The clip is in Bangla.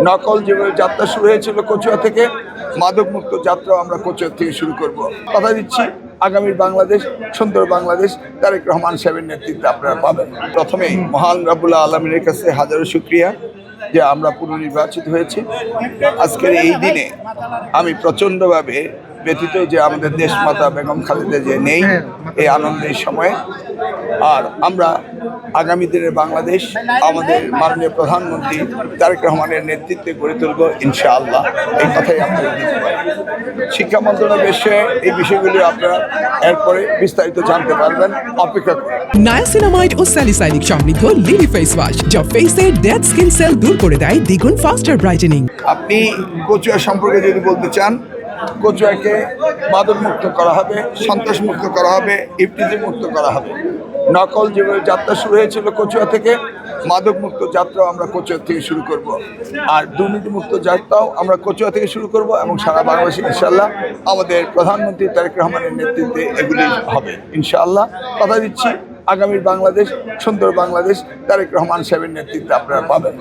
নকল যেভাবে যাত্রা শুরু হয়েছিল কচুয়া থেকে, মাদকমুক্ত যাত্রা আমরা কচুয়া থেকে শুরু করব। কথা দিচ্ছি, আগামীর বাংলাদেশ, সুন্দর বাংলাদেশ তারেক রহমান সাহেবের নেতৃত্বে আপনারা পাবেন। প্রথমেই মহান রব্বুল আলমিনের কাছে হাজারো শুকরিয়া যে আমরা পুনর্নির্বাচিত হয়েছি। আজকের এই দিনে আমি প্রচণ্ডভাবে ব্যথিত যে আমাদের দেশমাতা বেগম খালেদা যে নেই এই আনন্দের সময়ে। আর আমরা আগামী দিনের বাংলাদেশ আমাদের মাননীয় প্রধানমন্ত্রী তারেক রহমানের নেতৃত্বে গড়ে তুলব ইনশাআল্লাহ, এই কথাই আপনারা দিতে পারেন। শিক্ষা মন্ত্রণালয় বিষয়ে এই বিষয়গুলি আপনারা এরপরে বিস্তারিত জানতে পারবেন, অপেক্ষা করুন। নায়াসিনামাইড ও স্যালিসাইলিক সমৃদ্ধ লিলি ফেস ওয়াশ যা ফেসের ডেড স্কিন সেল দূর করে দেয় দ্বিগুণ ফাস্টার ব্রাইটেনিং। আপনি কচুয়া সম্পর্কে যদি বলতে চান, কচুয়াকে মাদকমুক্ত করা হবে, সন্ত্রাসমুক্ত করা হবে, ইফতিজি মুক্ত করা হবে। নকল যেভাবে যাত্রা শুরু হয়েছিল কচুয়া থেকে, মাদকমুক্ত যাত্রাও আমরা কচুয়া থেকে শুরু করব। আর দুর্নীতিমুক্ত যাত্রাও আমরা কচুয়া থেকে শুরু করব এবং সারা বাংলাদেশে ইনশাআল্লাহ আমাদের প্রধানমন্ত্রী তারেক রহমানের নেতৃত্বে এগুলি হবে ইনশাআল্লাহ। কথা দিচ্ছি, আগামীর বাংলাদেশ, সুন্দর বাংলাদেশ তারেক রহমান সাহেবের নেতৃত্বে আপনারা পাবেন।